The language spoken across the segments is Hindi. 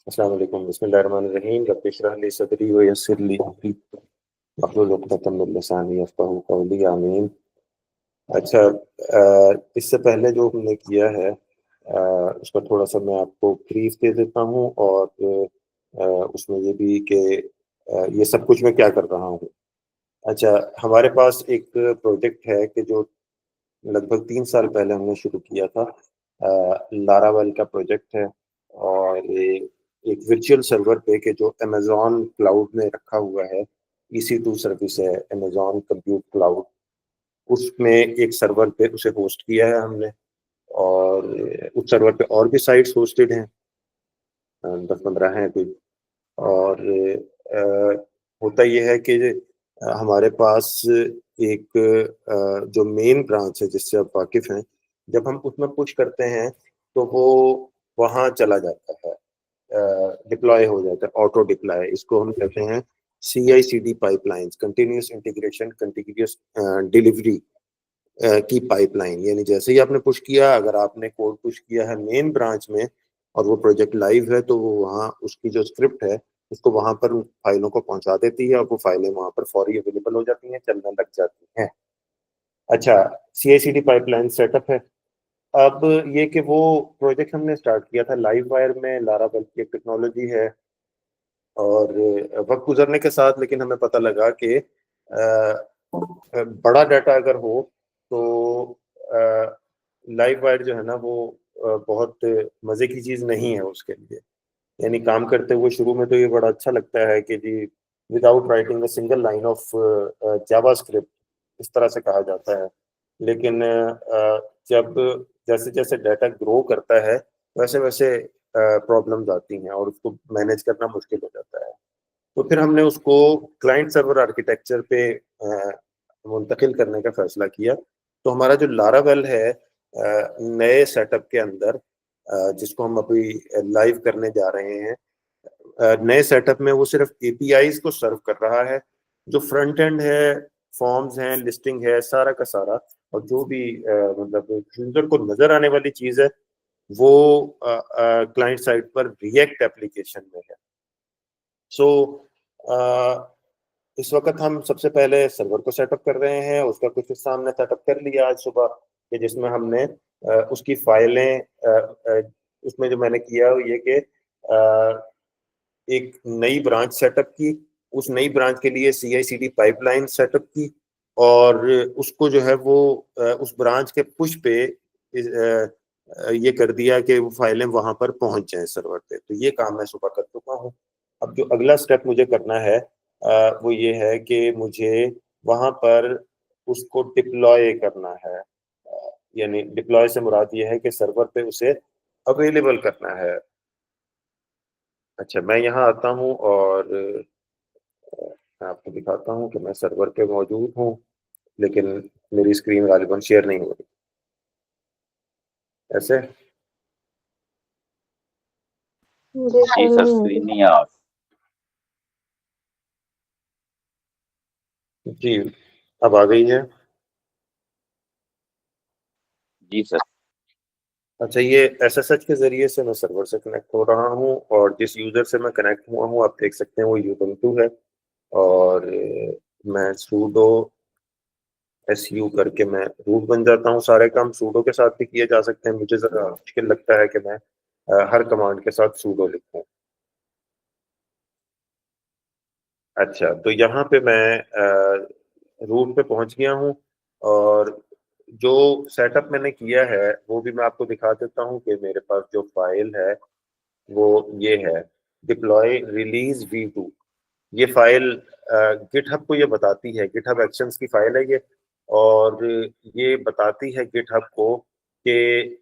अस्सलाम वालेकुम, बिस्मिल्लाहिर्रहमानिर्रहीम। रब्बि इश्रह ली सदरी व यस्सिर ली अमरी वहलुल उक़दतम मिन लिसानी यफ़क़हू क़ौली। आमीन। अच्छा, इससे पहले जो हमने किया है उसका थोड़ा-सा मैं आपको ब्रीफ दे देता हूँ और उसमें ये भी कि ये सब कुछ मैं क्या कर रहा हूँ। अच्छा, हमारे पास एक प्रोजेक्ट है कि जो लगभग 3 साल पहले हमने शुरू किया था। लारावेल का प्रोजेक्ट है और ये एक वर्चुअल सर्वर पे के जो अमेज़न क्लाउड में रखा हुआ है, EC2 सर्विस है, अमेज़न कंप्यूट क्लाउड, उसमें एक सर्वर पे उसे होस्ट किया है हमने। और उस सर्वर पे और भी साइट्स होस्टेड हैं, 10-15 हैं कोई। और होता ये है कि हमारे पास एक जो मेन ब्रांच है जिससे आप वाकिफ़ हैं, जब हम उसमें पुश करते हैं तो वो वहाँ चला जाता है, डिप्लॉय हो जाता है, ऑटो डिप्लॉय। इसको हम कहते हैं CI/CD pipelines, continuous integration, continuous delivery की पाइपलाइन। यानी जैसे ही आपने पुश किया, अगर आपने कोड पुश किया है मेन ब्रांच में और वो प्रोजेक्ट लाइव है, तो वो वहाँ उसकी जो स्क्रिप्ट है उसको वहाँ पर उन फाइलों को पहुँचा देती है और वो फाइलें वहाँ पर फौरी अवेलेबल हो जाती हैं, चलने लग जाती हैं। अच्छा, CI/CD पाइपलाइन सेटअप है। अब ये कि वो प्रोजेक्ट हमने स्टार्ट किया था लाइववायर में, लारावेल की एक टेक्नोलॉजी है। और वक़्त गुज़रने के साथ लेकिन हमें पता लगा कि बड़ा डाटा अगर हो तो अ, लाइव वायर जो है ना वो बहुत मज़े की चीज़ नहीं है उसके लिए। यानी काम करते हुए शुरू में तो ये बड़ा अच्छा लगता है कि जी without writing a single line of JavaScript, इस तरह से कहा जाता है। लेकिन जब जैसे-जैसे डाटा ग्रो करता है, वैसे-वैसे प्रॉब्लम्स आती हैं और उसको मैनेज करना मुश्किल हो जाता है। तो फिर हमने उसको क्लाइंट सर्वर आर्किटेक्चर पे मुंतकिल करने का फैसला किया। तो हमारा जो लारावेल है नए सेटअप के अंदर, जिसको हम अभी लाइव करने जा रहे हैं, नए सेटअप में वो सिर्फ एपीआईज़ को सर्व कर रहा है। जो फ्रंट एंड है, फॉर्म्स हैं, लिस्टिंग है, सारा का सारा, और जो भी मतलब यूज़र को नज़र आने वाली चीज़ है, वो क्लाइंट साइड पर रिएक्ट एप्लीकेशन में है। सो इस वक़्त हम सबसे पहले सर्वर को सेटअप कर रहे हैं, उसका कुछ हिस्सा हमने सेटअप कर लिया आज सुबह, कि जिसमें हमने उसकी फाइलें उसमें जो मैंने किया वो ये कि एक नई ब्रांच सेटअप की, उस नई ब्रांच के लिए CI/CD पाइपलाइन सेटअप की और उसको जो है वो उस ब्रांच के पुश पे ये कर दिया कि वो फाइलें वहाँ पर पहुँच जाएँ सर्वर पे। तो ये काम मैं सुबह कर चुका हूँ। अब जो अगला स्टेप मुझे करना है वो ये है कि मुझे वहाँ पर उसको डिप्लॉय करना है। यानी डिप्लॉय से मुराद ये है कि सर्वर पे उसे अवेलेबल करना है। अच्छा, मैं यहाँ आता हूँ और मैं आपको दिखाता हूँ कि मैं सर्वर पे मौजूद हूँ, लेकिन मेरी स्क्रीन गालिबन शेयर नहीं हो रही। ऐसे? मुझे जी शर्म सर, नहीं आ स्क्रीन रही। नहीं आ। जी, अब आ गई है। जी सर। अच्छा, ये SSH के ज़रिए से मैं सर्वर से कनेक्ट हो रहा हूँ और जिस यूज़र से मैं कनेक्ट हुआ हूँ, आप देख सकते हैं वो यूबंटू है। और मैं सूडो SU करके मैं रूट बन जाता हूँ। सारे काम सूडो के साथ भी किए जा सकते हैं। मुझे ज़रा मुश्किल लगता है कि मैं हर कमांड के साथ सूडो लिखूँ। अच्छा, तो यहाँ पे मैं रूट पे पहुँच गया हूँ और जो सेटअप मैंने किया है, वो भी मैं आपको दिखा देता हूँ कि मेरे पास जो फ़ाइल है, वो ये है, डिप्लॉय रिलीज़ V2। ये फ़ाइल गिटहब को ये बताती है, गिटहब एक्शंस की फ़ाइल है ये, और ये बताती है गिटहब को कि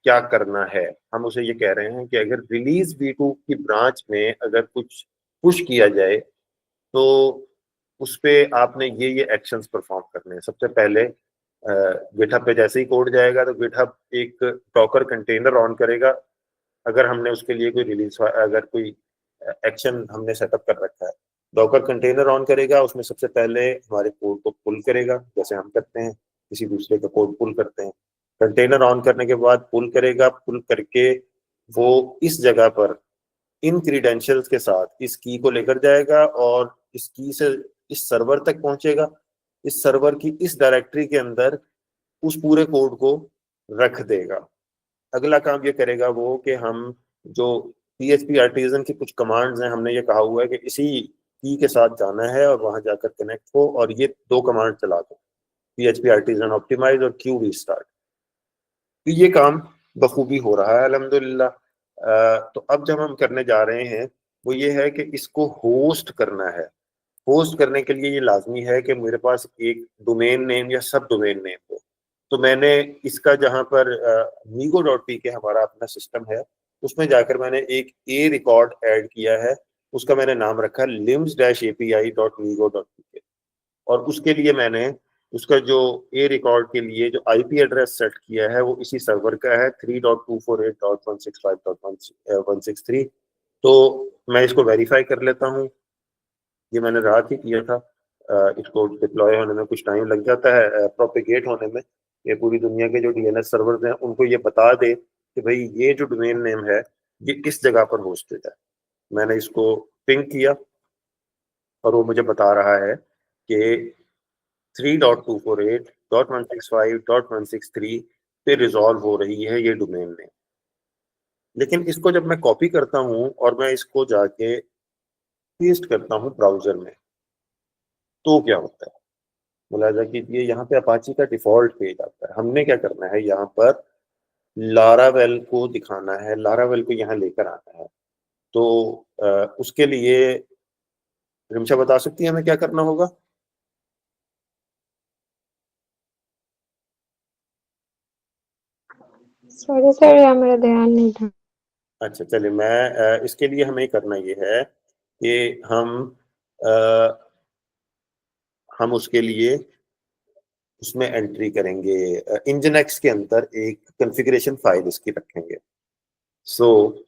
क्या करना है। हम उसे ये कह रहे हैं कि अगर रिलीज़ V2 की ब्रांच में अगर कुछ पुश किया जाए, तो उसपे आपने ये एक्शंस परफॉर्म करने हैं। सबसे पहले गिटहब पे जैसे ही कोड जाएगा तो गिटहब एक डॉकर कंटेनर ऑन करेगा। अगर हमने उसके लिए कोई अगर कोई एक्शन हमने सेटअप कर रखा है, डॉकर कंटेनर ऑन करेगा, उसमें सबसे पहले हमारे कोड को पुल करेगा, जैसे हम करते हैं, किसी दूसरे का कोड पुल करते हैं। कंटेनर ऑन करने के बाद पुल करेगा, पुल करके वो इस जगह पर इन क्रीडेंशियल्स के साथ इस की को लेकर जाएगा और इस की से इस सर्वर तक पहुंचेगा, इस सर्वर की इस डायरेक्टरी के अंदर उस पूरे कोड को रख देगा। अगला काम ये करेगा वो कि हम जो PHP आर्टिजन की कुछ कमांड्स हैं, हमने ये कहा हुआ है कि इसी की के साथ जाना है और वहां जाकर कनेक्ट हो और ये दो कमांड चला दो, PHP आर्टिजन ऑप्टिमाइज और क्यू रीस्टार्ट। तो ये काम बखूबी हो रहा है अल्हम्दुलिल्लाह। तो अब जब हम करने जा रहे हैं वो ये है कि इसको होस्ट करना है। होस्ट करने के लिए ये लाजमी है कि मेरे पास एक डोमेन नेम या सब डोमेन नेम हो। तो मैंने इसका जहां पर मीगो डॉट पी के हमारा अपना सिस्टम है, उसमें जाकर मैंने एक ए रिकॉर्ड ऐड किया है। उसका मैंने नाम रखा limbs-api.migo.pk और उसके लिए मैंने उसका जो ए रिकॉर्ड के लिए जो आईपी एड्रेस सेट किया है वो इसी सर्वर का है 3.248.165.163। तो मैं इसको वेरीफाई कर लेता हूँ। ये मैंने रात ही किया था। इसको डिप्लॉय होने में कुछ टाइम लग जाता है, प्रोपिगेट होने में। ये पूरी दुनिया के जो डीएनएस सर्वर्स हैं उनको ये बता दे कि भाई ये जो डोमेन नेम है ये किस जगह पर होस्टेड है। मैंने इसको पिंग किया और वो मुझे बता रहा है कि 3.248.165.163 पे रिजॉल्व हो रही है ये डोमेन नेम। लेकिन इसको जब मैं कॉपी करता हूँ और मैं इसको जाके पेस्ट करता हूँ ब्राउजर में, तो क्या होता है? मुलाजा कीजिए, यहाँ पे अपाची का डिफॉल्ट पेज आता है। हमने क्या करना है, यहाँ पर लारावेल को दिखाना है, लारावेल को यहाँ लेकर आना है। तो उसके लिए रिमशा बता सकती है हमें क्या करना होगा? सॉरी सर, यार मेरा ध्यान नहीं था। अच्छा चलिए, मैं इसके लिए हमें करना ये है कि हम उसके लिए उसमें एंट्री करेंगे, इंजनेक्स के अंदर एक कॉन्फ़िगरेशन फाइल इसकी रखेंगे। सो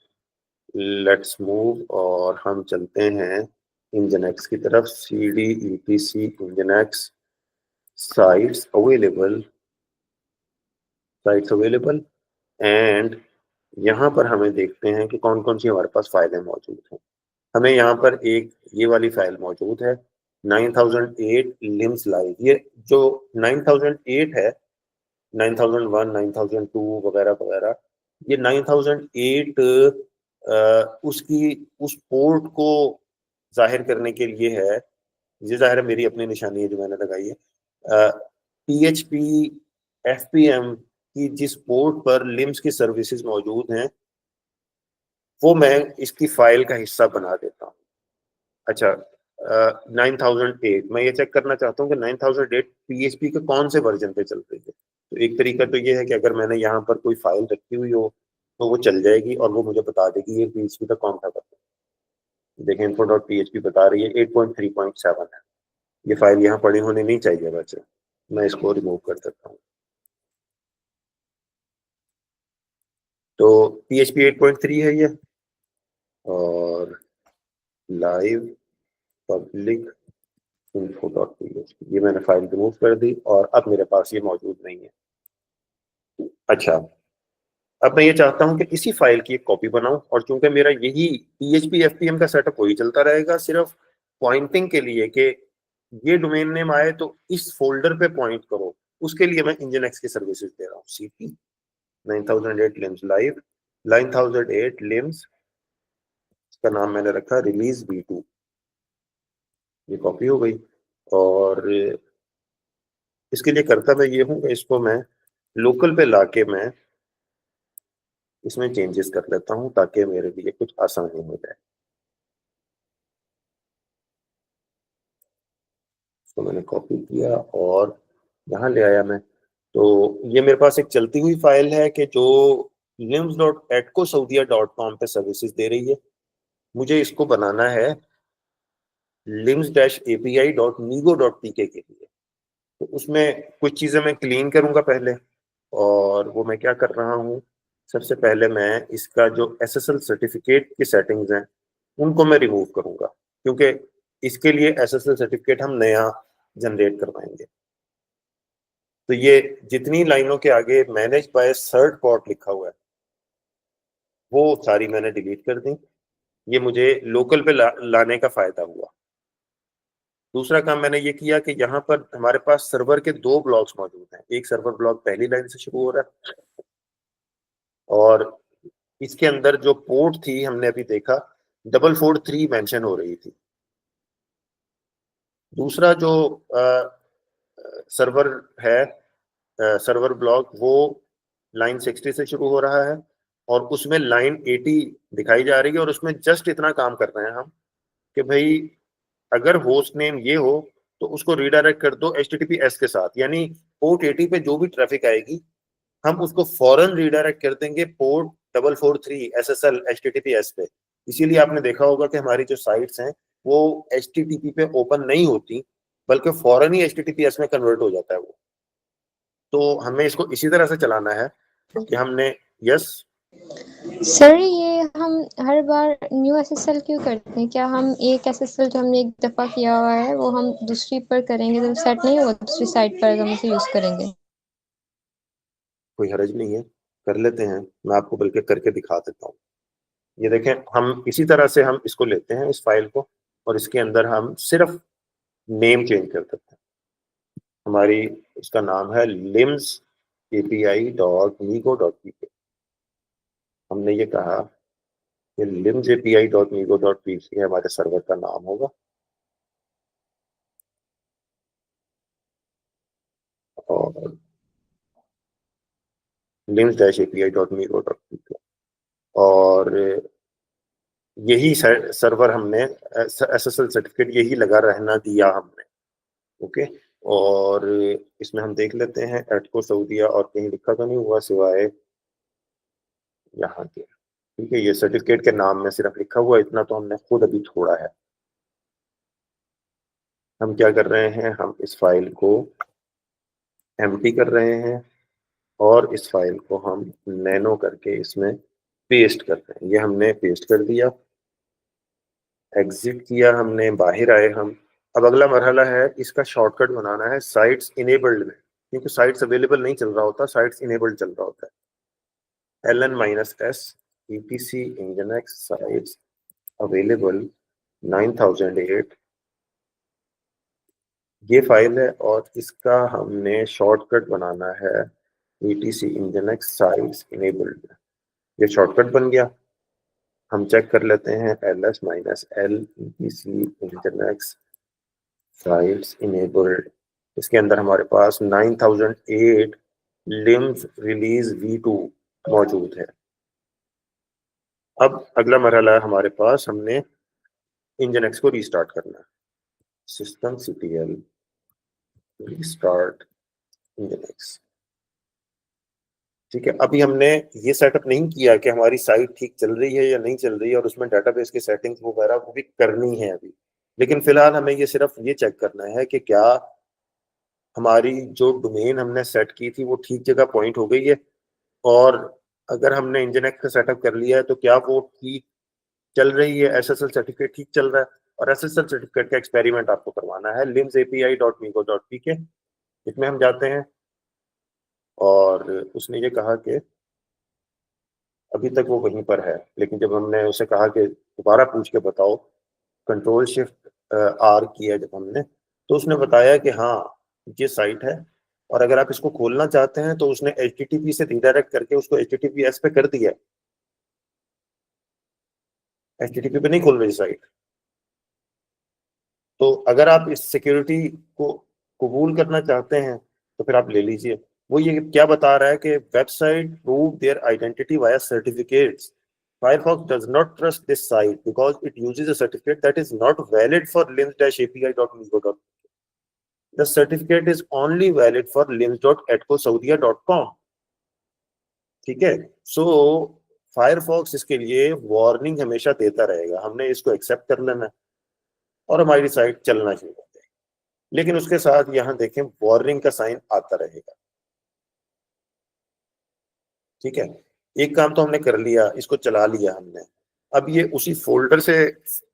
लेट्स मूव और हम चलते हैं इंजनेक्स की तरफ। cd etc nginx sites available and यहाँ पर हमें देखते हैं कि कौन कौन सी हमारे पास फाइलें मौजूद हैं। हमें यहाँ पर एक ये वाली फाइल मौजूद है 9008 लिम्स लाइव। ये जो 9008 है, 9001 9002 वगैरह वगैरह, ये 9008 उसकी उस पोर्ट को जाहिर करने के लिए है। ये जाहिर है मेरी अपनी निशानी है जो मैंने लगाई है। PHP FPM की जिस पोर्ट पर लिम्स की सर्विसेज मौजूद हैं वो मैं इसकी फाइल का हिस्सा बना देता हूँ। अच्छा, 9008 मैं ये चेक करना चाहता हूँ कि 9008 PHP के कौन से वर्जन पे चल रही है। तो एक तरीका तो ये है कि अगर मैंने यहाँ पर कोई फाइल रखी हुई हो तो वो चल जाएगी और वो मुझे बता देगी ये PHP का कौन सा वर्जन। देखें info.php बता रही है 8.3.7 है। ये फाइल यहाँ पड़ी होनी नहीं चाहिए बच्चे, मैं इसको रिमूव कर देता हूँ। तो PHP 8.3 है ये, और लाइव पब्लिक info.php ये मैंने फाइल रिमूव कर दी और अब मेरे पास ये मौजूद नहीं है। अच्छा, अब मैं ये चाहता हूँ कि इसी फाइल की एक कॉपी बनाऊं और चूंकि मेरा यही PHP FPM का सेटअप वही चलता रहेगा, सिर्फ पॉइंटिंग के लिए कि ये डोमेन नेम आए तो इस फोल्डर पे पॉइंट करो, उसके लिए मैं इंजनएक्स की सर्विसेज दे रहा हूँ। CP 9008 लिम्स लाइव, 9008 लिम्स, इसका नाम मैंने रखा रिलीज V2। ये कॉपी हो गई और इसके लिए करता मैं ये हूँ कि इसको मैं लोकल पे लाके मैं इसमें चेंजेस कर लेता हूँ ताकि मेरे लिए कुछ आसानी हो जाए। इसको मैंने कॉपी किया और यहाँ ले आया मैं। तो ये मेरे पास एक चलती हुई फाइल है कि जो limbs.atcosaudia.com पे सर्विसेज दे रही है। मुझे इसको बनाना है limbs-api.migo.pk के लिए। तो उसमें कुछ चीज़ें मैं क्लीन करूँगा पहले, और वो मैं क्या कर रहा हूँ, सबसे पहले मैं इसका जो SSL सर्टिफिकेट की सेटिंग्स हैं उनको मैं रिमूव करूँगा, क्योंकि इसके लिए SSL सर्टिफिकेट हम नया जनरेट करवाएंगे। तो ये जितनी लाइनों के आगे मैनेज बाय सर्ट पोर्ट लिखा हुआ है वो सारी मैंने डिलीट कर दी ये मुझे लोकल पे लाने का फायदा हुआ। दूसरा काम मैंने ये किया कि यहाँ पर हमारे पास सर्वर के 2 ब्लॉक्स मौजूद हैं। एक सर्वर ब्लॉक पहली लाइन से शुरू हो रहा है और इसके अंदर जो पोर्ट थी हमने अभी देखा 443 मेंशन हो रही थी। दूसरा जो सर्वर है, सर्वर ब्लॉक, वो लाइन 60 से शुरू हो रहा है और उसमें लाइन 80 दिखाई जा रही है और उसमें जस्ट इतना काम कर रहे हैं हम कि भाई अगर होस्ट नेम ये हो तो उसको रिडायरेक्ट कर दो HTTPS के साथ, यानी पोर्ट 80 पे जो भी ट्रैफिक आएगी हम उसको फौरन रिडायरेक्ट कर देंगे पोर्ट 443 SSL HTTPS पे। इसीलिए आपने देखा होगा कि हमारी जो साइट्स हैं वो HTTP पे ओपन नहीं होती बल्कि फौरन ही HTTPS में कन्वर्ट हो जाता है वो। तो हमें इसको इसी तरह से चलाना है कि हमने यस सर ये हम हर बार न्यू एसएसएल क्यों करते हैं? क्या हम एक एसएसएल जो हमने एक दफा किया हुआ है वो हम दूसरी पर करेंगे तो सेट नहीं होगा, दूसरी साइट पर हम उसे यूज करेंगे? कोई हर्ज नहीं है, कर लेते हैं। मैं आपको बल्कि करके दिखा देता हूँ। ये देखें, हम इसी तरह से हम इसको लेते हैं इस फाइल को और इसके अंदर हम सिर्फ नेम चेंज कर देते हैं। हमारी इसका नाम है lims api.migo.pk। हमने ये कहा कि lims api.migo.pk हमारे सर्वर का नाम होगा और lims-api.migo.pk और यही सर्वर हमने SSL सर्टिफिकेट यही लगा रहना दिया हमने। ओके, और इसमें हम देख लेते हैं एटको सऊदीया और कहीं लिखा तो नहीं हुआ सिवाय यहाँ के। ठीक है, ये सर्टिफिकेट के नाम में सिर्फ लिखा हुआ, इतना तो हमने खुद अभी छोड़ा है। हम क्या कर रहे हैं, हम इस फाइल को एम्प्टी कर रहे हैं और इस फाइल को हम नैनो करके इसमें पेस्ट कर रहे हैं। ये हमने पेस्ट कर दिया, एग्जिट किया हमने, बाहर आए हम। अब अगला मरहला है इसका शॉर्टकट बनाना है साइट्स इनेबल्ड में, क्योंकि साइट्स अवेलेबल नहीं चल रहा होता, साइट्स इनेबल्ड चल रहा होता है। ln-s etc nginx sites available 9008 ये फाइल है और इसका हमने शॉर्टकट बनाना है etc nginx sites enabled। ये शॉर्टकट बन गया। हम चेक कर लेते हैं ls-l etc nginx sites enabled। इसके अंदर हमारे पास 9008 limbs release v2 मौजूद है। अब अगला मरहला है हमारे पास, हमने nginx को रीस्टार्ट करना है। systemctl restart nginx। ठीक है, अभी हमने ये सेटअप नहीं किया कि हमारी साइट ठीक चल रही है या नहीं चल रही है और उसमें डेटाबेस की सेटिंग्स वगैरह वो भी करनी है अभी। लेकिन फिलहाल हमें ये सिर्फ ये चेक करना है कि क्या हमारी जो डोमेन हमने सेट की थी वो ठीक जगह पॉइंट हो गई है, और अगर हमने nginx का सेटअप कर लिया है तो क्या वो ठीक चल रही है, SSL सर्टिफिकेट ठीक चल रहा है। और SSL सर्टिफिकेट का एक्सपेरिमेंट आपको करवाना है lims-api.migo.pk। इसमें हम जाते हैं और उसने ये कहा कि अभी तक वो वहीं पर है, लेकिन जब हमने उसे कहा कि दोबारा पूछ के बताओ, Ctrl+Shift+R किया जब हमने, तो उसने बताया कि हाँ ये साइट है और अगर आप इसको खोलना चाहते हैं तो उसने HTTP से रिडायरेक्ट करके उसको HTTPS पे कर दिया। HTTP पे नहीं खोल रही साइट। तो अगर आप इस सिक्योरिटी को कबूल करना चाहते हैं तो फिर आप ले लीजिए। वो ये क्या बता रहा है कि website prove their identity via certificates. Firefox does not trust this site because it uses a certificate that is not valid for lims-api.migo. The certificate is only valid for lims.atcosaudia.com। ठीक है, सो फायरफॉक्स इसके लिए वार्निंग हमेशा देता रहेगा, हमने इसको एक्सेप्ट कर लेना और हमारी साइट चलना शुरू हो जाएगी। लेकिन उसके साथ यहाँ देखें वार्निंग का साइन आता रहेगा। ठीक है, एक काम तो हमने कर लिया, इसको चला लिया हमने। अब ये उसी फोल्डर से,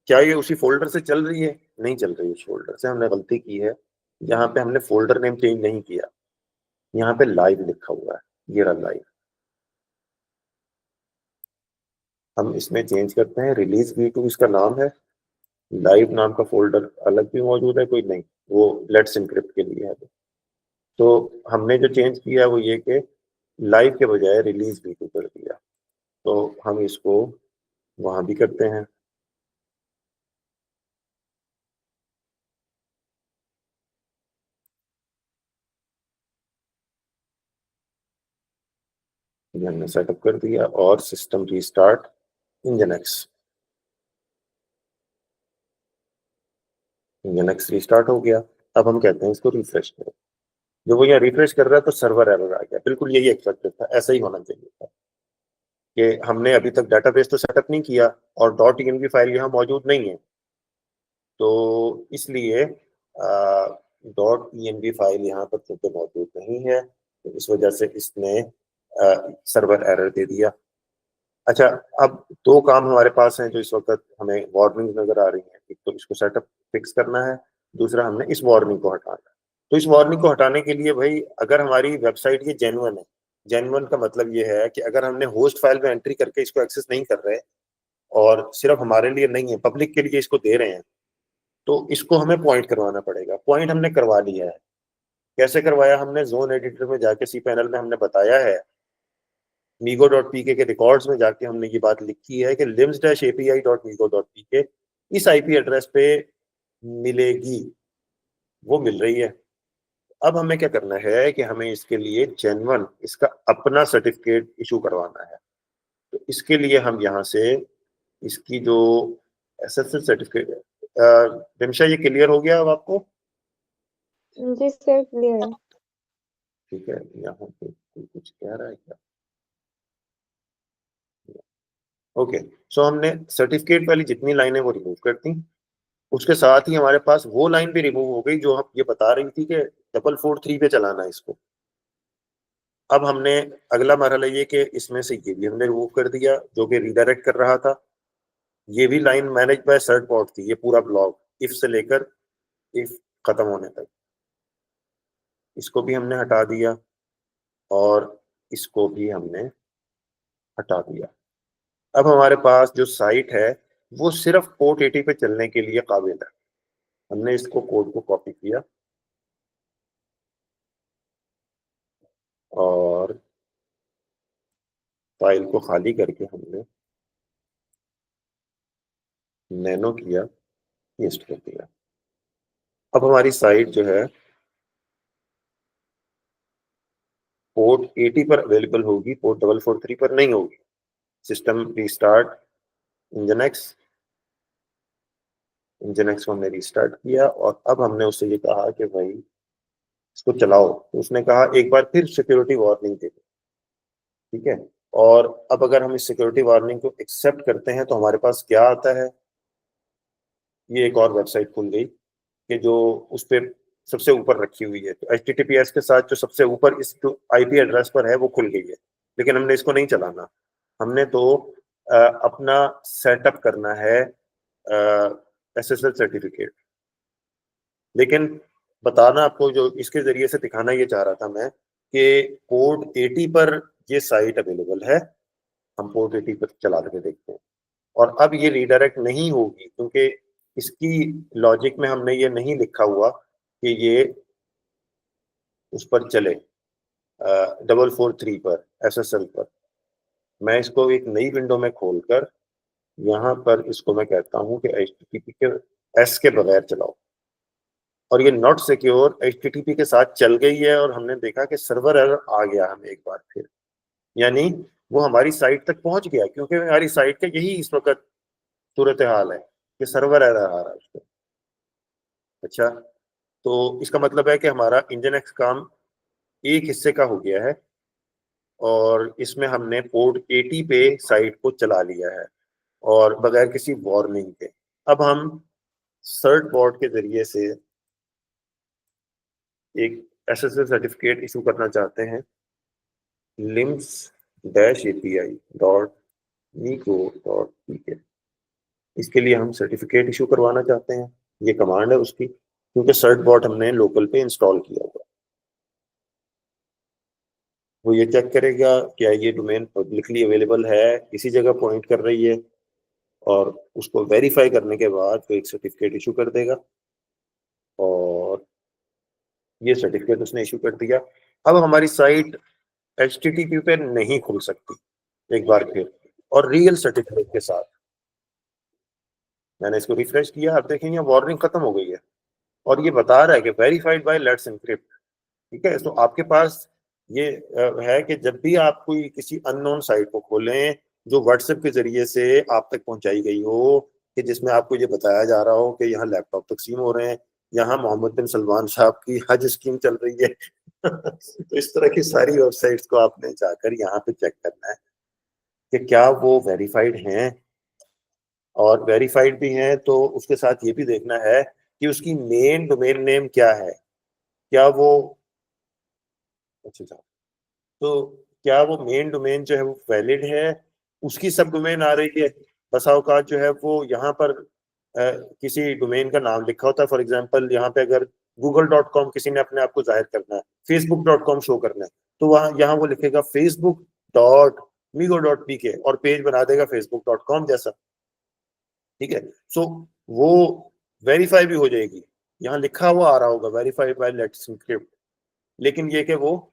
क्या ये उसी फोल्डर से चल रही है? नहीं चल रही। उस फोल्डर से हमने गलती की है, यहाँ पे हमने फोल्डर नेम चेंज नहीं किया, यहाँ पे लाइव लिखा हुआ है, ये रहा लाइव। हम इसमें चेंज करते हैं रिलीज v2 इसका नाम है, लाइव नाम का फोल्डर अलग भी मौजूद है कोई नहीं, वो लेट्स एनक्रिप्ट के लिए है। तो हमने जो चेंज किया वो ये कि लाइव के बजाय रिलीज v2 कर दिया, तो हम इसको वहां भी करते हैं। ये हमने सेटअप कर दिया और सिस्टम रीस्टार्ट इंजनएक्स, इंजनएक्स रीस्टार्ट हो गया। अब हम कहते हैं इसको रिफ्रेश करें। जब वो यहाँ रिफ्रेश कर रहा है तो सर्वर एरर आ गया, बिल्कुल यही एक्सपेक्टेड था, ऐसा ही होना चाहिए था कि हमने अभी तक डाटाबेस तो सेटअप नहीं किया और .env फाइल यहाँ मौजूद नहीं है, तो इसलिए .env फाइल यहाँ पर चूंकि मौजूद नहीं है तो इस वजह से इसने सर्वर एरर दे दिया। अच्छा, अब दो काम हमारे पास हैं जो इस वक्त हमें वार्निंग नजर आ रही है। एक तो इसको सेटअप फिक्स करना है, दूसरा हमने इस वार्निंग को हटाना है। तो इस वार्निंग को हटाने के लिए भाई अगर हमारी वेबसाइट ये जेन्युइन है, जेन्युइन का मतलब ये है कि अगर हमने होस्ट फाइल में एंट्री करके इसको एक्सेस नहीं कर रहे और सिर्फ हमारे लिए नहीं है, पब्लिक के लिए इसको दे रहे हैं, तो इसको हमें पॉइंट करवाना पड़ेगा। पॉइंट हमने करवा लिया है। कैसे करवाया हमने? जोन एडिटर में जाके सी पैनल में हमने बताया है, migo.pk के रिकॉर्ड्स में जाके हमने ये बात लिखी है कि lims-api.migo.pk इस आईपी एड्रेस पे मिलेगी, वो मिल रही है। अब हमें क्या करना है कि हमें इसके लिए जेन्युइन इसका अपना सर्टिफिकेट इशू करवाना है। तो इसके लिए हम यहाँ से इसकी जो एसएसएल सर्टिफिकेट, रिमशा ये क्लियर हो गया अब आपको? जी सर, क्लियर है। ठीक है, यहाँ पे कुछ कह रहा है क्या? ओके, सो हमने सर्टिफिकेट वाली जितनी लाइनें वो रिमूव कर दी, उसके साथ ही हमारे पास वो लाइन भी रिमूव हो गई जो हम ये बता रही थी कि 443 पे चलाना है इसको। अब हमने अगला मरहला ये कि इसमें से ये भी हमने रिमूव कर दिया जो कि रीडायरेक्ट कर रहा था। ये भी लाइन मैनेज बाय सर्ट पॉट थी, ये पूरा ब्लॉक इफ से लेकर इफ खत्म होने तक, इसको भी हमने हटा दिया और इसको भी हमने हटा दिया। अब हमारे पास जो साइट है वो सिर्फ पोर्ट 80 पे चलने के लिए काबिल है। हमने इसको कोड को कॉपी किया और फाइल को खाली करके हमने नैनो किया, पेस्ट कर दिया। अब हमारी साइट जो है पोर्ट 80 पर अवेलेबल होगी, पोर्ट 443 पर नहीं होगी। सिस्टम रीस्टार्ट इंजनएक्स, इंजनएक्स को हमने रीस्टार्ट किया और अब हमने उससे ये कहा कि भाई इसको चलाओ, तो उसने कहा एक बार फिर सिक्योरिटी वार्निंग दे दो। ठीक है, और अब अगर हम इस सिक्योरिटी वार्निंग को एक्सेप्ट करते हैं तो हमारे पास क्या आता है? ये एक और वेबसाइट खुल गई कि जो उस पर सबसे ऊपर रखी हुई है, तो HTTPS के साथ जो सबसे ऊपर इस जो IP एड्रेस पर है वो खुल गई है, लेकिन हमने इसको नहीं चलाना। हमने तो अपना सेटअप करना है SSL सर्टिफिकेट। लेकिन बताना आपको जो इसके जरिए से दिखाना ये चाह रहा था मैं कि पोर्ट 80 पर ये साइट अवेलेबल है, हम पोर्ट 80 पर चला के देखते हैं। और अब ये रीडायरेक्ट नहीं होगी क्योंकि इसकी लॉजिक में हमने ये नहीं लिखा हुआ कि ये उस पर चले 443 पर SSL पर। मैं इसको एक नई विंडो में खोलकर यहाँ पर इसको मैं कहता हूँ कि HTTP के S के बगैर चलाओ, और ये नॉट सिक्योर HTTP के साथ चल गई है और हमने देखा कि सर्वर एरर आ गया हमें एक बार फिर, यानी वो हमारी साइट तक पहुंच गया क्योंकि हमारी साइट का यही इस वक्त सूरत हाल है कि सर्वर एरर आ रहा है उसको। अच्छा, तो इसका मतलब है कि हमारा इंजनएक्स काम एक हिस्से का हो गया है और इसमें हमने पोर्ट 80 पे साइट को चला लिया है और बगैर किसी वार्निंग के। अब हम सर्ट बॉट के जरिए से एक SSL सर्टिफिकेट इशू करना चाहते हैं, lims-api.migo.pk। इसके लिए हम सर्टिफिकेट इशू करवाना चाहते हैं, ये कमांड है उसकी, क्योंकि सर्ट बॉट हमने लोकल पे इंस्टॉल किया हुआ। वो ये चेक करेगा क्या ये डोमेन पब्लिकली अवेलेबल है, किसी जगह पॉइंट कर रही है, और उसको वेरीफाई करने के बाद वो एक सर्टिफिकेट इशू कर देगा, और ये सर्टिफिकेट उसने इशू कर दिया। अब हमारी साइट HTTP पे नहीं खुल सकती एक बार फिर, और रियल सर्टिफिकेट के साथ। मैंने इसको रिफ्रेश किया, आप देखेंगे वार्निंग खत्म हो गई है, और ये बता रहा है कि वेरीफाइड बाय लेट्स एनक्रिप्ट। ठीक है, तो आपके पास ये है कि जब भी आप कोई किसी अननोन साइट को खोलें जो व्हाट्सएप के जरिए से आप तक पहुंचाई गई हो, कि जिसमें आपको ये बताया जा रहा हो कि यहाँ लैपटॉप तकसीम हो रहे हैं, यहाँ मोहम्मद बिन सलमान साहब की हज स्कीम चल रही है तो इस तरह की सारी वेबसाइट्स को आपने जाकर यहाँ पे चेक करना है कि क्या वो वेरीफाइड हैं, और वेरीफाइड भी हैं तो उसके साथ ये भी देखना है कि उसकी मेन डोमेन नेम क्या है, क्या वो, अच्छा, तो क्या वो मेन डोमेन जो है वो वैलिड है, उसकी सब डोमेन आ रही है। बसा औकात जो है वो यहाँ पर किसी डोमेन का नाम लिखा होता है, फॉर एग्जांपल यहाँ पे अगर google.com किसी ने अपने आप को जाहिर करना है, facebook.com शो करना है, तो वहाँ यहाँ वो लिखेगा facebook.migo.pk और पेज बना देगा facebook.com जैसा। ठीक है, सो वो वेरीफाई भी हो जाएगी, यहाँ लिखा हुआ आ रहा होगा वेरीफाइड बाय लेट्स एनक्रिप्ट, लेकिन ये कि वो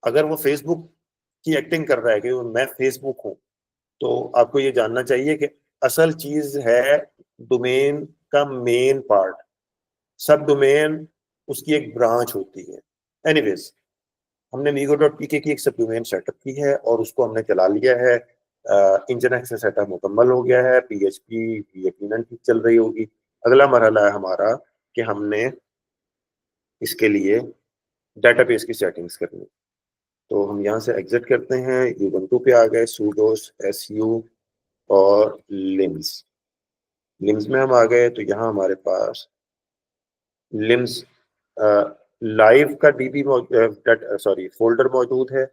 अगर वो फेसबुक की एक्टिंग कर रहा है कि मैं फेसबुक हूं, तो आपको ये जानना चाहिए कि असल चीज है डोमेन का मेन पार्ट, सब डोमेन उसकी एक ब्रांच होती है। एनीवेज, हमने मीगो.pk की एक सब डोमेन सेटअप की है और उसको हमने चला लिया है। इंजन से सेटअप मुकम्मल हो गया है, PHP यकीनन ठीक चल रही होगी। अगला मरहला है हमारा कि हमने इसके लिए डेटाबेस की सेटिंग्स करनी। तो हम यहाँ से एग्जिट करते हैं, ubuntu पे आ गए, sudos su और lims। लिम्स में हम आ गए तो यहाँ हमारे पास लिम्स लाइव का डीबी सॉरी फोल्डर मौजूद है,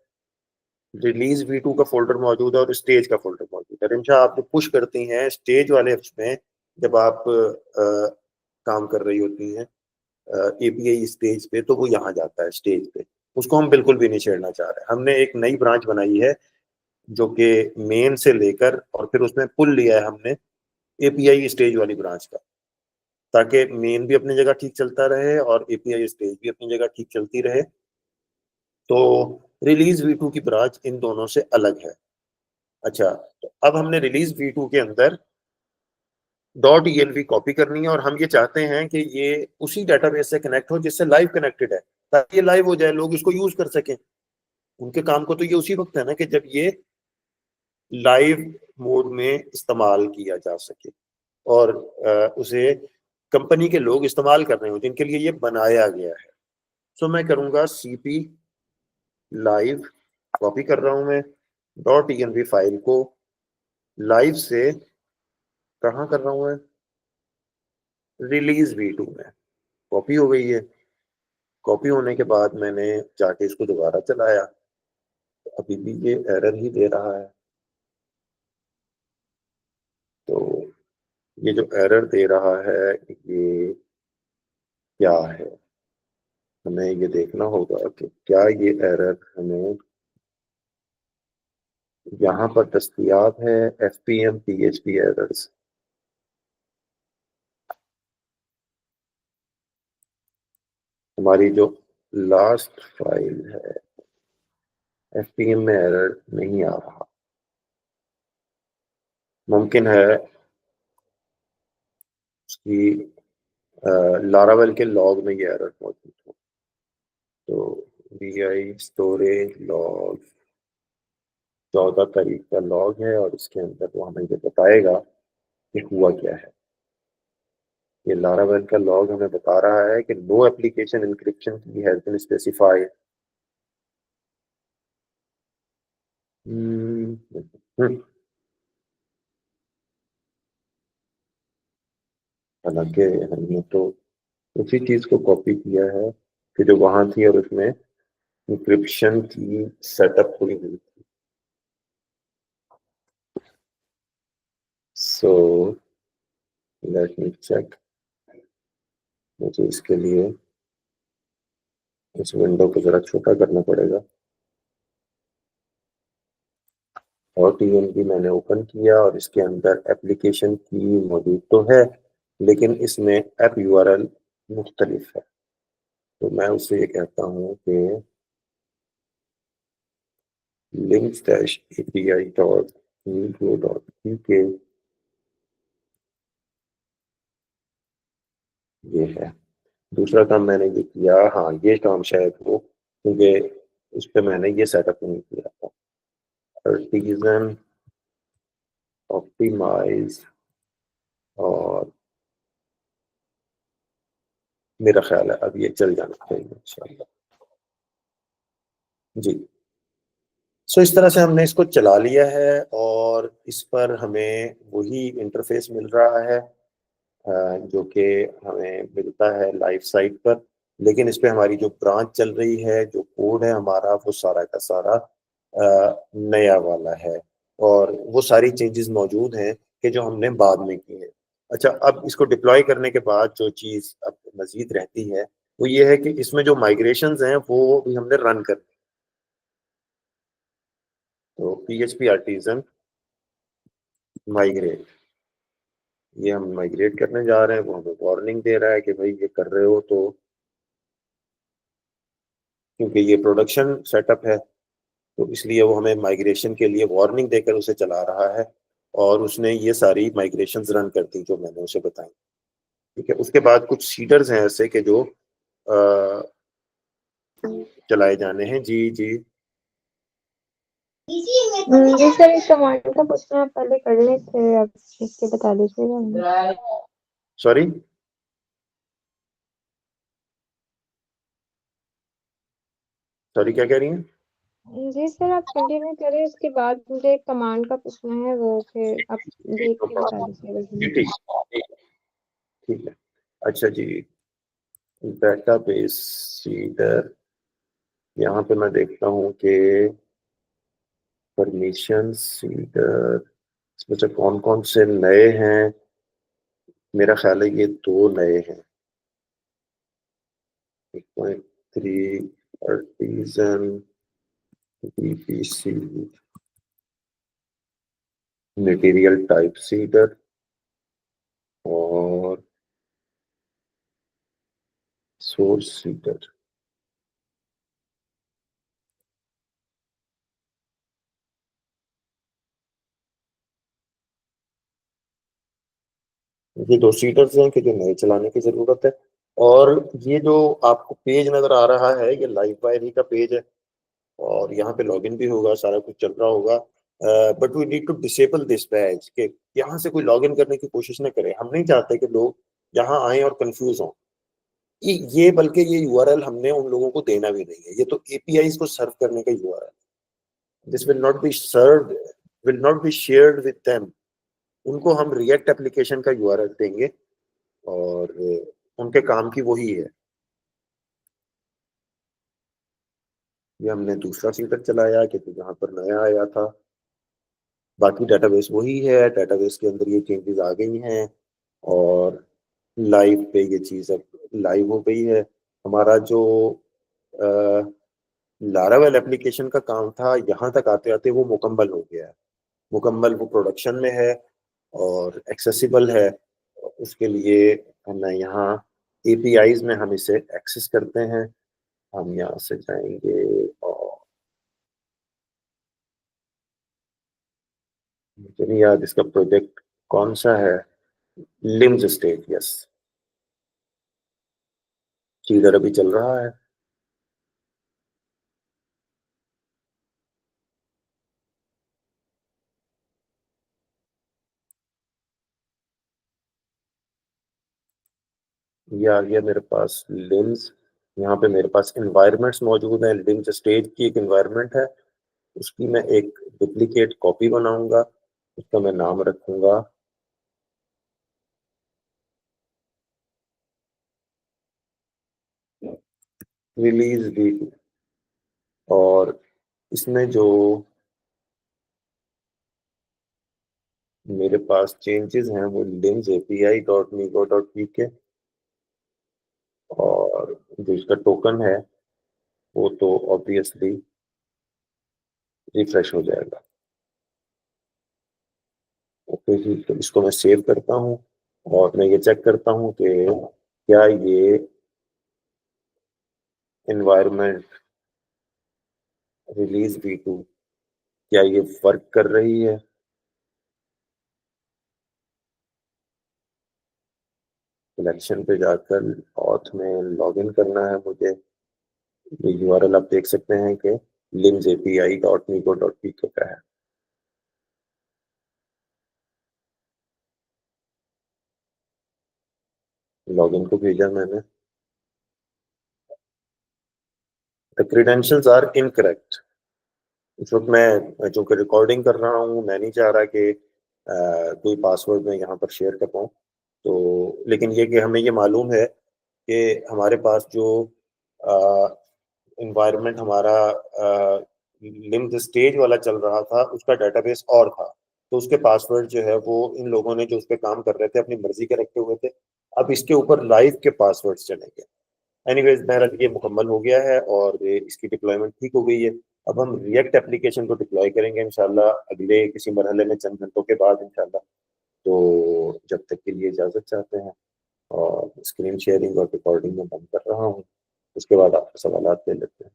रिलीज V2 का फोल्डर मौजूद है, और स्टेज का फोल्डर मौजूद है। रिमशा, आप जो पुश करती हैं स्टेज वाले उसमें, जब आप काम कर रही होती हैं API स्टेज पे, तो वो यहाँ जाता है स्टेज पे, उसको हम बिल्कुल भी नहीं छेड़ना चाह रहे। हमने एक नई ब्रांच बनाई है जो कि मेन से लेकर, और फिर उसमें पुल लिया है हमने API स्टेज वाली ब्रांच का, ताकि मेन भी अपनी जगह ठीक चलता रहे और API स्टेज भी अपनी जगह ठीक चलती रहे। तो रिलीज V2 की ब्रांच इन दोनों से अलग है। अच्छा, तो अब हमने रिलीज V2 के अंदर .env कॉपी करनी है, और हम ये चाहते हैं कि ये उसी डेटाबेस से कनेक्ट हो जिससे लाइव कनेक्टेड है, ताकि ये लाइव हो जाए, लोग इसको यूज कर सकें। उनके काम को तो ये उसी वक्त है ना कि जब ये लाइव मोड में इस्तेमाल किया जा सके, और उसे कंपनी के लोग इस्तेमाल कर रहे हो जिनके लिए ये बनाया गया है। सो मैं करूंगा CP लाइव, कॉपी कर रहा हूं मैं .env फाइल को, लाइव से कहाँ कर रहा हूं मैं, रिलीज V2 में कॉपी हो गई है। कॉपी होने के बाद मैंने जाके इसको दोबारा चलाया, तो अभी भी ये एरर ही दे रहा है। तो ये जो एरर दे रहा है ये क्या है, हमें ये देखना होगा कि क्या ये एरर हमें यहाँ पर दस्तयाब है। FPM PHP एरर्स, हमारी जो लास्ट फाइल है FPM में एरर नहीं आ रहा। मुमकिन है उसकी लारावेल के लॉग में ये एरर मौजूद हो। तो VI स्टोरेज लॉग 14 तारीख का लॉग है, और इसके अंदर वो हमें ये बताएगा कि हुआ क्या है। ये लारावेल का लॉग हमें बता रहा है कि नो एप्लीकेशन इंक्रिप्शन की हैज बीन स्पेसिफाइड। हालांकि हमने तो उसी चीज को कॉपी किया है कि जो वहां थी, और उसमें इंक्रिप्शन की सेटअप हुई हुई थी। सो लेट मी चेक, मुझे इसके लिए इस विंडो को जरा छोटा करना पड़ेगा। और TNP मैंने ओपन किया और इसके अंदर एप्लीकेशन की मौजूद तो है, लेकिन इसमें ऐप URL मुख्तलिफ है। तो मैं उससे ये कहता हूँ कि links-api.ego.uk ये है। दूसरा काम मैंने ये किया, हाँ ये काम शायद हो, क्योंकि उस पर मैंने ये सेटअप नहीं किया था। आर्टिजन ऑप्टिमाइज, और मेरा ख्याल है अब ये चल जाना चाहिए इंशाल्लाह। जी, सो इस तरह से हमने इसको चला लिया है और इस पर हमें वही इंटरफेस मिल रहा है जो कि हमें मिलता है लाइव साइट पर। लेकिन इस पे हमारी जो ब्रांच चल रही है, जो कोड है हमारा, वो सारा का सारा नया वाला है, और वो सारी चेंजेस मौजूद हैं कि जो हमने बाद में की है। अच्छा, अब इसको डिप्लॉय करने के बाद जो चीज़ अब मजीद रहती है वो ये है कि इसमें जो माइग्रेशंस हैं वो भी हमने रन कर। तो PHP आर्टिजन माइग्रेट, ये हम माइग्रेट करने जा रहे हैं। वो हमें वार्निंग दे रहा है कि भाई ये कर रहे हो तो, क्योंकि ये प्रोडक्शन सेटअप है तो इसलिए वो हमें माइग्रेशन के लिए वार्निंग देकर उसे चला रहा है। और उसने ये सारी माइग्रेशंस रन कर दी जो मैंने उसे बताई। ठीक है, उसके बाद कुछ सीडर्स हैं ऐसे कि जो अ, चलाए जाने हैं। जी जी। जी सर, इस कमांड का पूछना आप पहले कर लेते, आप लिख के बता दीजिएगा। सॉरी, सॉरी क्या कह रही हैं? जी सर, आप कंटिन्यू करें, उसके बाद मुझे एक कमांड का पूछना है, वो फिर आप देख के बता जी दीजिएगा। ठीक, ठीक है। अच्छा जी, डेटाबेस सीडर, यहाँ पे मैं देखता हूँ कि परमिशन सीडर, इसमें से कौन कौन से नए हैं। मेरा ख्याल है ये दो नए हैं। 1.3 artisan DPC material type seeder और सोर्स सीडर। ये दो सीडर्स हैं कि जो नए चलाने की जरूरत है। और ये जो आपको पेज नजर आ रहा है, ये लाइव वायरी का पेज है, और यहाँ पे लॉगिन भी होगा, सारा कुछ चल रहा होगा। But we need to disable this batch, के यहाँ से कोई लॉगिन करने की कोशिश न करे। हम नहीं चाहते कि लोग यहाँ आए और कंफ्यूज हों। ये बल्कि ये यूआरएल हमने उन लोगों को देना भी नहीं है, ये तो एपीआई को सर्व करने का URL. This will not be served, will not be shared with them. उनको हम रिएक्ट एप्लीकेशन का यूआरएल देंगे, और उनके काम की वही है। ये हमने दूसरा फिल्टर चलाया कि तो जहाँ पर नया आया था। बाकी डाटाबेस वही है, डाटाबेस के अंदर ये चेंजेस आ गई हैं, और लाइव पे ये चीज़ अब लाइव हो गई है। हमारा जो लारावेल एप्लीकेशन का काम था, यहाँ तक आते आते वो मुकम्मल हो गया है। मुकम्मल, वो प्रोडक्शन में है और एक्सेसिबल है। उसके लिए हम यहाँ एपीआईज में हम इसे एक्सेस करते हैं। हम यहाँ से जाएंगे और मुझे नहीं याद इसका प्रोजेक्ट कौन सा है। लिम्स स्टेट, यस, इधर अभी चल रहा है। ये आ गया मेरे पास लिम्स। यहाँ पे मेरे पास इन्वायरमेंट्स मौजूद हैं। लिम्स स्टेट की एक इन्वायरमेंट है, उसकी मैं एक डुप्लीकेट कॉपी बनाऊंगा, उसका मैं नाम रखूंगा रिलीज डी। और इसमें जो मेरे पास चेंजेस हैं वो लिम्स api.migo.pk, और जो इसका टोकन है वो तो ऑब्वियसली रिफ्रेश हो जाएगा। ओके जी, तो इसको मैं सेव करता हूँ और मैं ये चेक करता हूँ कि क्या ये एनवायरनमेंट रिलीज V2 क्या ये वर्क कर रही है। सिलेक्शन पे जाकर ऑथ में लॉगिन करना है मुझे। ये यूआरएल आप देख सकते हैं कि limsapi.nico.pk का है। लॉगिन को भेजा मैंने। The credentials are incorrect. इस वक्त मैं चूंकि रिकॉर्डिंग कर रहा हूँ, मैं नहीं चाह रहा कि कोई पासवर्ड मैं यहाँ पर शेयर कर पाऊँ। तो लेकिन ये कि हमें ये मालूम है कि हमारे पास जो इन्वायरमेंट हमारा लिम्स स्टेज वाला चल रहा था, उसका डेटाबेस और था। तो उसके पासवर्ड जो है वो इन लोगों ने जो उस पर काम कर रहे थे अपनी मर्जी के रखे हुए थे। अब इसके ऊपर लाइव के पासवर्ड चलेंगे। एनीवेज बहरहाल ये मुकम्मल हो गया है और इसकी डिप्लॉयमेंट ठीक हो गई है। अब हम रिएक्ट एप्लीकेशन को डिप्लॉय करेंगे इंशाल्लाह अगले किसी मरहले में, चंद घंटों के बाद इंशाल्लाह। तो जब तक के लिए इजाज़त चाहते हैं और स्क्रीन शेयरिंग और रिकॉर्डिंग में बंद कर रहा हूँ। उसके बाद आपके सवाल ले लेते हैं।